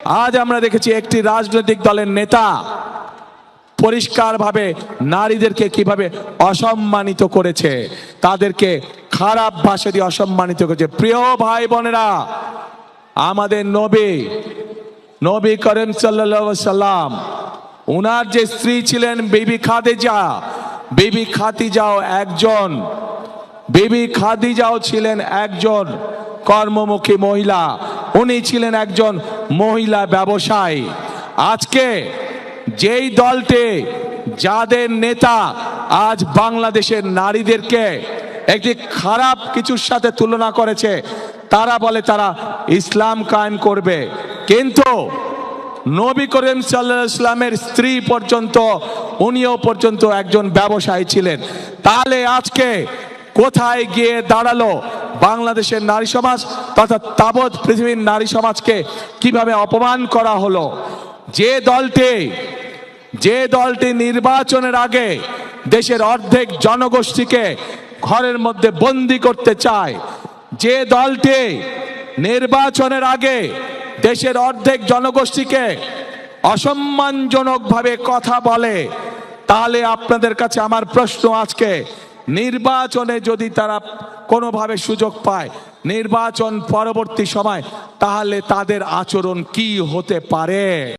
আজ আমরা দেখেছি একটি রাজনৈতিক দলের নেতা পরিষ্কারভাবে নারীদেরকে কিভাবে অসম্মানিত করেছে, তাদেরকে খারাপ ভাষা দিয়ে অসম্মানিত করেছে। প্রিয় ভাই বোনেরা, আমাদের নবী করিম সাল্লাল্লাহু আলাইহি সাল্লাম, উনার যে স্ত্রী ছিলেন বিবি খাদিজাও ছিলেন একজন কর্মমুখী মহিলা। উনি ছিলেন একজন মহিলা ব্যবসায়ী। আজকে যেই দলটি, যাদের নেতা আজ বাংলাদেশের নারীদেরকে একটি খারাপ কিছুর সাথে তুলনা করেছে, তারা বলে তারা ইসলাম কায়েম করবে, কিন্তু নবী করিম সাল্লাল্লাহু আলাইহি সাল্লামের স্ত্রী পর্যন্ত, উনিও পর্যন্ত একজন ব্যবসায়ী ছিলেন। তাহলে আজকে কোথায় গিয়ে দাঁড়ালো বাংলাদেশের নারী সমাজ তথা তাবৎ পৃথিবীর নারী সমাজকে কিভাবে অপমান করা হলো? যে দলটি নির্বাচনের আগে দেশের অর্ধেক জনগোষ্ঠীকে ঘরের মধ্যে বন্দি করতে চায়, যে দলটি নির্বাচনের আগে দেশের অর্ধেক জনগোষ্ঠীকে অসম্মানজনকভাবে কথা বলে, তাহলে আপনাদের কাছে আমার প্রশ্ন, আজকে নির্বাচনে যদি তারা কোনোভাবে সুযোগ পায়, নির্বাচন পরবর্তী সময়, তাহলে তাদের আচরণ কি হতে পারে?